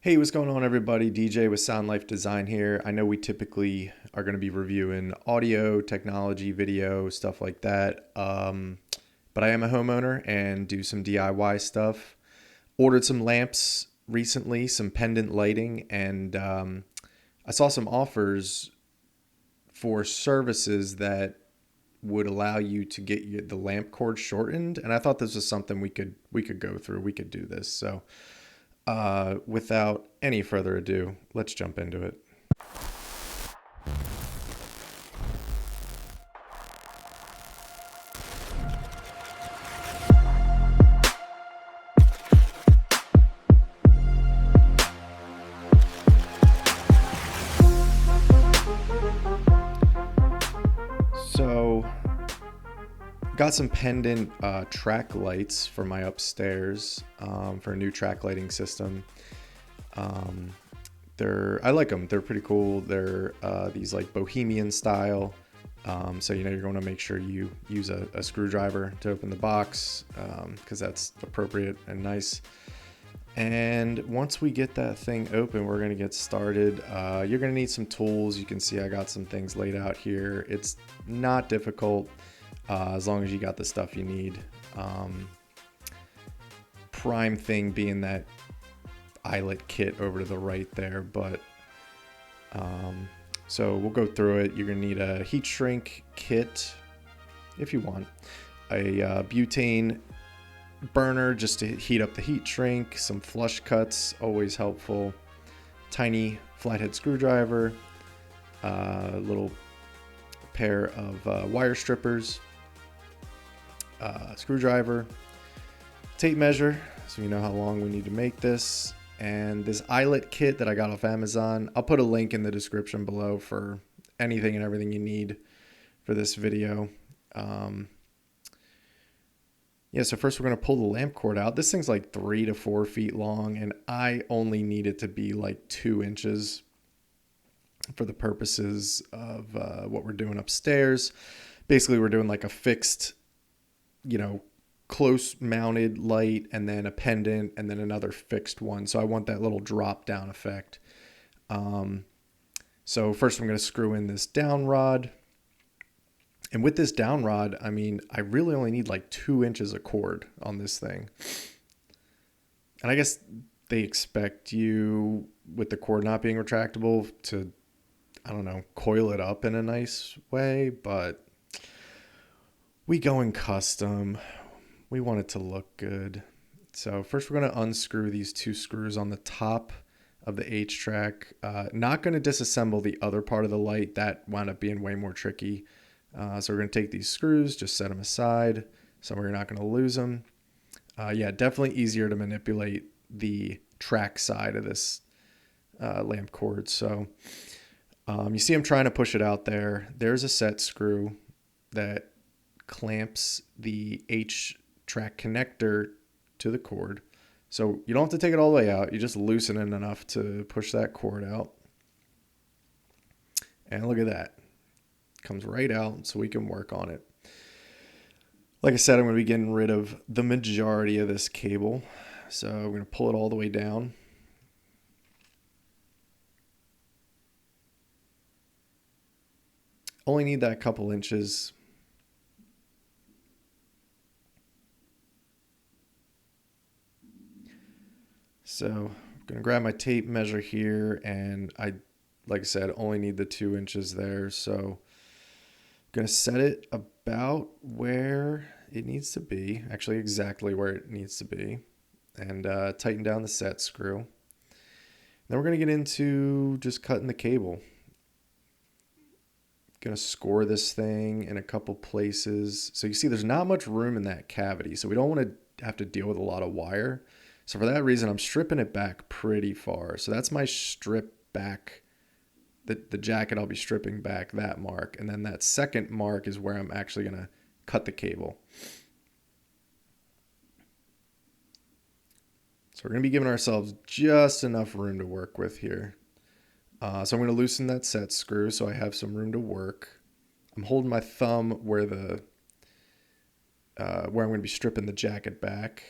Hey, what's going on, everybody? DJ with Sound Life Design here. I know we typically are going to be reviewing audio, technology, video, stuff like that. But I am a homeowner and do some DIY stuff. Ordered some lamps recently, some pendant lighting, and I saw some offers for services that would allow you to get the lamp cord shortened. And I thought this was something we could go through. We could do this. So without any further ado, let's jump into it. So, got some pendant track lights for my upstairs for a new track lighting system. Um, I like them. They're pretty cool. They're these like bohemian style. So you're going to make sure you use a screwdriver to open the box because that's appropriate and nice. And once we get that thing open, we're going to get started. You're going to need some tools. You can see I got some things laid out here. It's not difficult as long as you got the stuff you need. Prime thing being that Eyelet kit over to the right there, but so we'll go through it. You're going to need a heat shrink kit if you want, a butane burner just to heat up the heat shrink, some flush cuts, always helpful, tiny flathead screwdriver, a little pair of wire strippers, screwdriver, tape measure so you know how long we need to make this, and this Eyelet kit that I got off Amazon. I'll put a link in the description below for anything and everything you need for this video. Yeah, so first we're going to pull the lamp cord out. This thing's like 3 to 4 feet long, and I only need it to be like 2 inches for the purposes of what we're doing upstairs. Basically, we're doing like a fixed, close mounted light, and then a pendant, and then another fixed one. So I want that little drop down effect. So first I'm going to screw in this down rod. And with this down rod, I mean, I really only need like 2 inches of cord on this thing. And I guess they expect you, with the cord not being retractable, to, I don't know, coil it up in a nice way. But we going custom. We want it to look good. So first we're going to unscrew these 2 screws on the top of the H-track. Not going to disassemble the other part of the light. That wound up being way more tricky. So we're going to take these screws, just set them aside, somewhere you're not going to lose them. Yeah, definitely easier to manipulate the track side of this lamp cord. So you see I'm trying to push it out there. There's a set screw that clamps the H-track connector to the cord. So you don't have to take it all the way out. You just loosen it enough to push that cord out. And look at that. Comes right out so we can work on it. Like I said, I'm going to be getting rid of the majority of this cable. So I'm going to pull it all the way down. Only need that couple inches. So I'm going to grab my tape measure here, and like I said, only need the 2 inches there. So going to set it about where it needs to be, actually exactly where it needs to be, and tighten down the set screw. Then we're going to get into just cutting the cable. Going to score this thing in a couple places. So you see there's not much room in that cavity, so we don't want to have to deal with a lot of wire. So for that reason, I'm stripping it back pretty far. So that's my strip back. The jacket, I'll be stripping back that mark. And then that second mark is where I'm actually going to cut the cable. So we're going to be giving ourselves just enough room to work with here. So I'm going to loosen that set screw so I have some room to work. I'm holding my thumb where I'm going to be stripping the jacket back.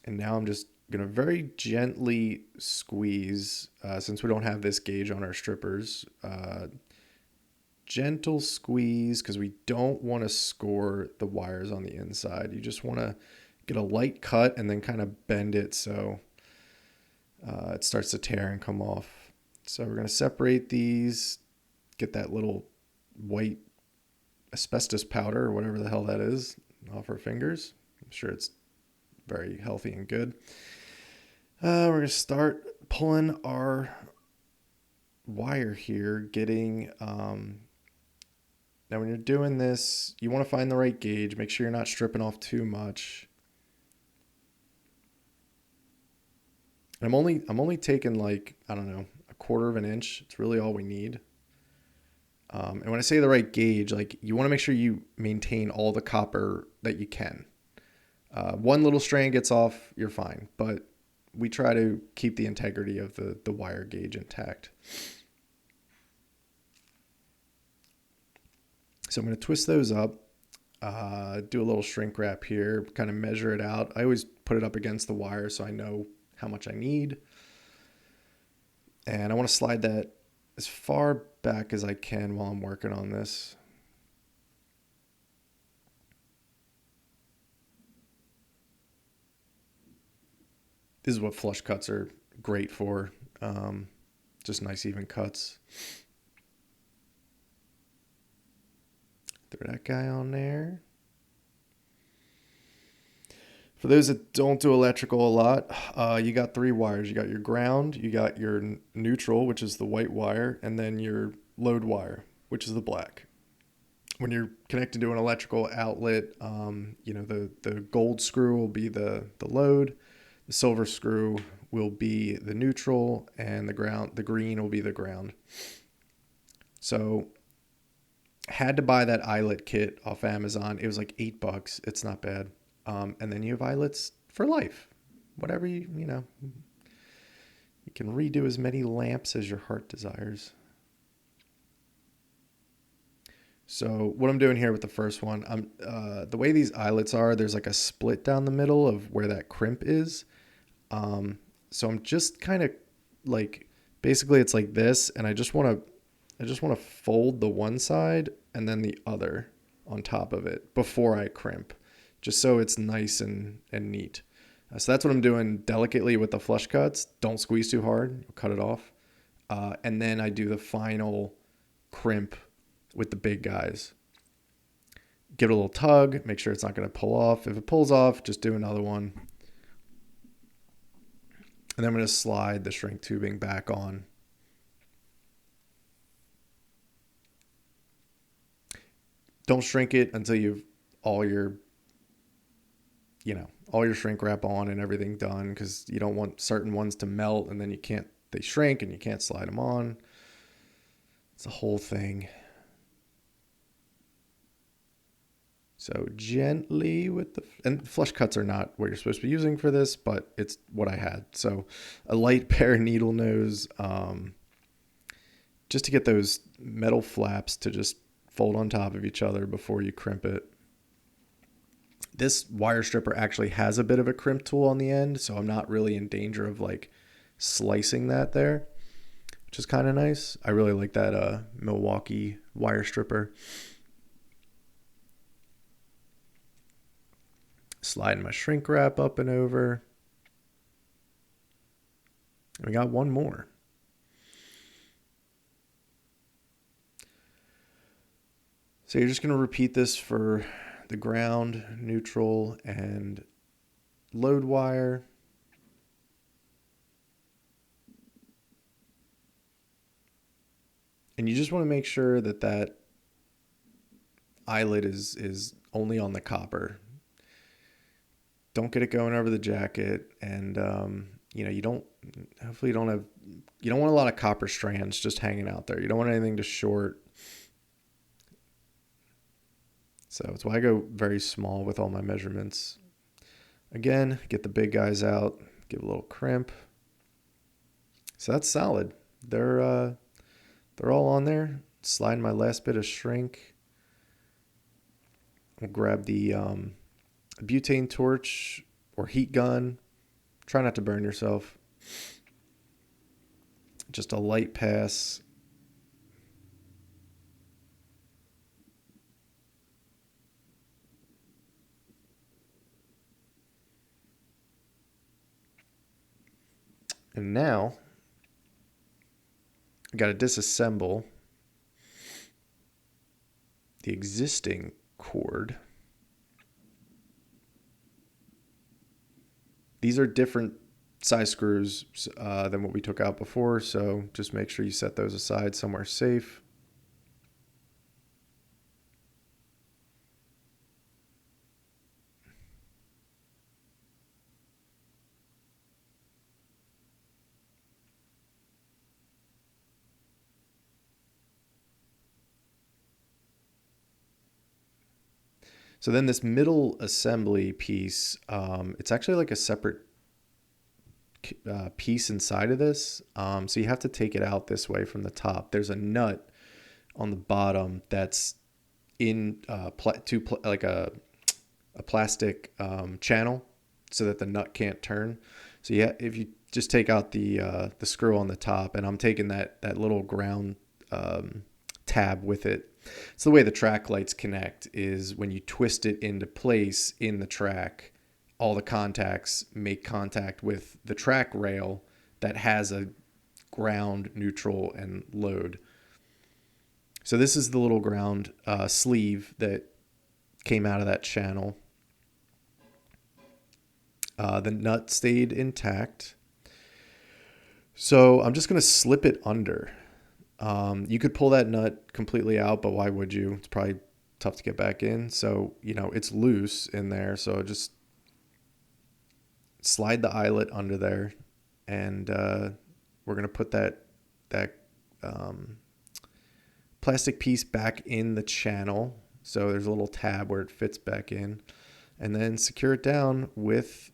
And now I'm just going to very gently squeeze, since we don't have this gauge on our strippers. Gentle squeeze, because we don't want to score the wires on the inside. You just want to get a light cut and then kind of bend it so it starts to tear and come off. So we're going to separate these, get that little white asbestos powder or whatever the hell that is off our fingers. I'm sure it's very healthy and good. We're going to start pulling our wire here, getting... Now, when you're doing this, you want to find the right gauge. Make sure you're not stripping off too much. And I'm only taking like, I don't know, 1/4 of an inch. It's really all we need. And when I say the right gauge, like you want to make sure you maintain all the copper that you can. One little strand gets off, you're fine. But we try to keep the integrity of the wire gauge intact. So I'm going to twist those up, do a little shrink wrap here, kind of measure it out. I always put it up against the wire so I know how much I need. And I want to slide that as far back as I can while I'm working on this. This is what flush cuts are great for, just nice even cuts. Throw that guy on there. For those that don't do electrical a lot, you got 3 wires. You got your ground, you got your neutral, which is the white wire, and then your load wire, which is the black. When you're connected to an electrical outlet, the gold screw will be the load, the silver screw will be the neutral, and the green will be the ground. So had to buy that Eyelet kit off Amazon. It was like $8. It's not bad. And then you have eyelets for life. Whatever you can redo as many lamps as your heart desires. So what I'm doing here with the first one, the way these eyelets are, there's like a split down the middle of where that crimp is. So I'm just kind of like, basically it's like this, and I just want to fold the one side and then the other on top of it before I crimp, just so it's nice and neat. So that's what I'm doing delicately with the flush cuts. Don't squeeze too hard, you'll cut it off. And then I do the final crimp with the big guys. Give it a little tug, make sure it's not going to pull off. If it pulls off, just do another one. And then I'm going to slide the shrink tubing back on. Don't shrink it until you've all your shrink wrap on and everything done, because you don't want certain ones to melt and then they shrink and you can't slide them on. It's a whole thing. So gently and flush cuts are not what you're supposed to be using for this, but it's what I had. So a light pair of needle nose, just to get those metal flaps to just fold on top of each other before you crimp it. This wire stripper actually has a bit of a crimp tool on the end, so I'm not really in danger of like slicing that there, which is kind of nice. I really like that Milwaukee wire stripper. Sliding my shrink wrap up and over. And we got one more. So you're just going to repeat this for the ground, neutral, and load wire. And you just want to make sure that eyelet is only on the copper. Don't get it going over the jacket, and you don't want a lot of copper strands just hanging out there. You don't want anything to short. So that's why I go very small with all my measurements. Again, get the big guys out, give a little crimp. So that's solid. They're all on there. Slide my last bit of shrink. I'll grab the butane torch or heat gun, Try not to burn yourself. Just a light pass. And now I got to disassemble the existing cord. These are different size screws than what we took out before, so just make sure you set those aside somewhere safe. So then this middle assembly piece, it's actually like a separate piece inside of this. So you have to take it out this way from the top. There's a nut on the bottom that's in like a plastic channel so that the nut can't turn. So yeah, if you just take out the screw on the top, and I'm taking that little ground tab with it. So the way the track lights connect is when you twist it into place in the track, all the contacts make contact with the track rail that has a ground, neutral, and load. So this is the little ground sleeve that came out of that channel. The nut stayed intact. So I'm just going to slip it under. You could pull that nut completely out, but why would you? It's probably tough to get back in. So, it's loose in there. So just slide the eyelet under there, and we're going to put that plastic piece back in the channel. So there's a little tab where it fits back in, and then secure it down with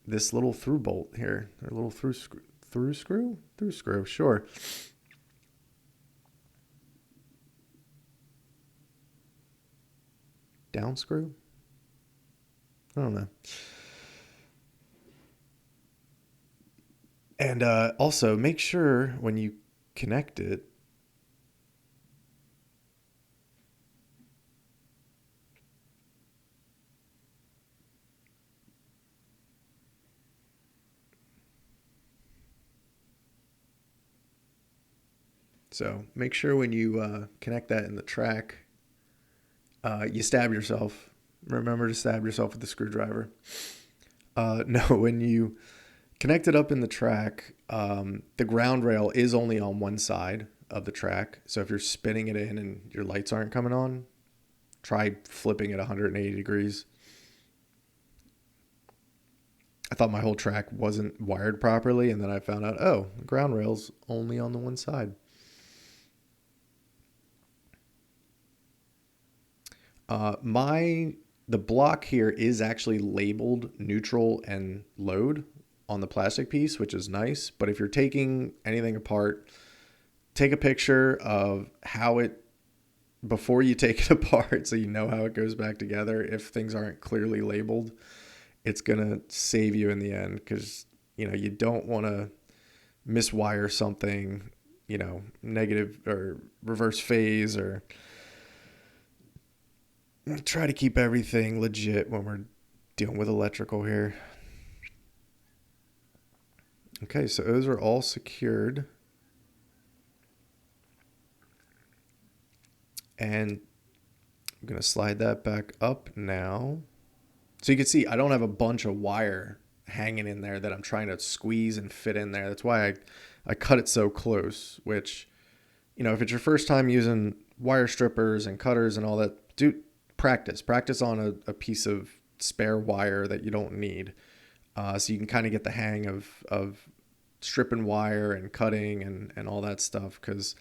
this little through bolt here, or a little through screw, sure. Down screw? I don't know. And also make sure when you connect it, connect that in the track, you stab yourself. Remember to stab yourself with the screwdriver. No, when you connect it up in the track, the ground rail is only on one side of the track. So if you're spinning it in and your lights aren't coming on, try flipping it 180 degrees. I thought my whole track wasn't wired properly, and then I found out, oh, the ground rail's only on the one side. The block here is actually labeled neutral and load on the plastic piece, which is nice. But if you're taking anything apart, take a picture of how it, before you take it apart, so you know how it goes back together. If things aren't clearly labeled, it's going to save you in the end, because, you don't want to miswire something, negative or reverse phase, or try to keep everything legit when we're dealing with electrical here. Okay, so those are all secured. And I'm going to slide that back up now. So you can see I don't have a bunch of wire hanging in there that I'm trying to squeeze and fit in there. That's why I cut it so close, which, if it's your first time using wire strippers and cutters and all that, practice on a piece of spare wire that you don't need, so you can kind of get the hang of stripping wire and cutting and all that stuff, because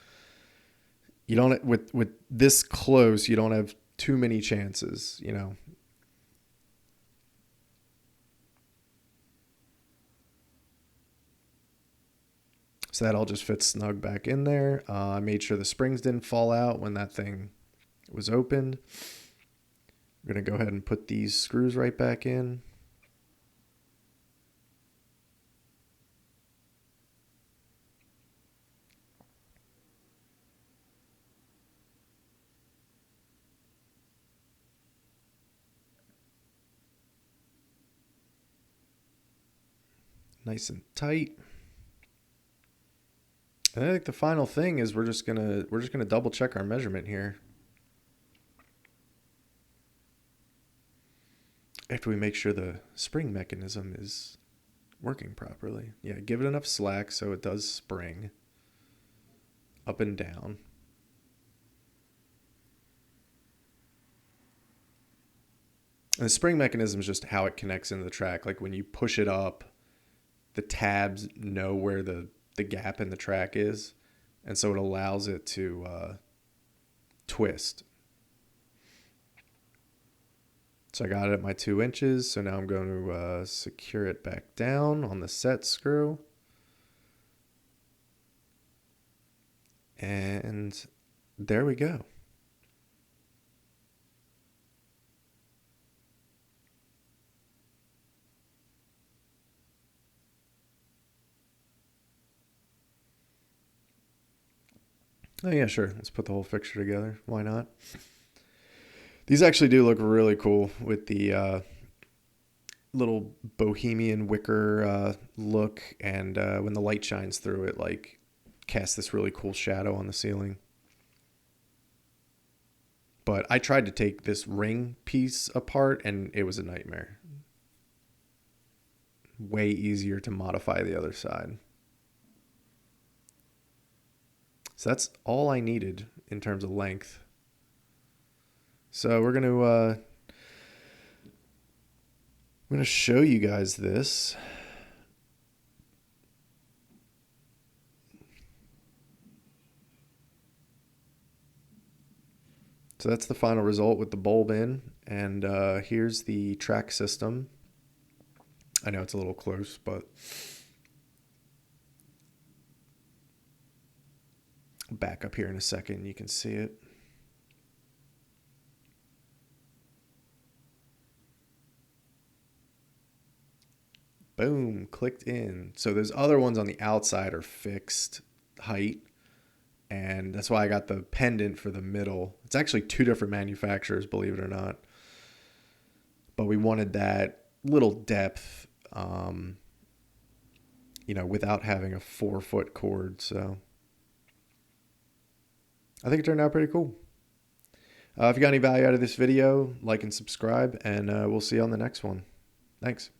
you don't, with this close, you don't have too many chances, So that all just fits snug back in there. I made sure the springs didn't fall out when that thing was opened. I'm going to go ahead and put these screws right back in. nice and tight. And I think the final thing is we're just gonna double check our measurement here. After we make sure the spring mechanism is working properly. Yeah, give it enough slack so it does spring up and down. And the spring mechanism is just how it connects into the track. Like when you push it up, the tabs know where the gap in the track is, and so it allows it to twist. So I got it at my 2 inches, so now I'm going to secure it back down on the set screw. And there we go. Oh yeah, sure. Let's put the whole fixture together. Why not? These actually do look really cool with the little bohemian wicker look, and when the light shines through it, like casts this really cool shadow on the ceiling. But I tried to take this ring piece apart, and it was a nightmare. Way easier to modify the other side. So that's all I needed in terms of length. So we're going to show you guys this. So that's the final result with the bulb in, and here's the track system. I know it's a little close, but I'll back up here in a second. You can see it. Boom, clicked in. So those other ones on the outside are fixed height, and that's why I got the pendant for the middle. It's actually 2 different manufacturers, believe it or not. But we wanted that little depth, without having a 4-foot cord. So I think it turned out pretty cool. If you got any value out of this video, like and subscribe, and we'll see you on the next one. Thanks.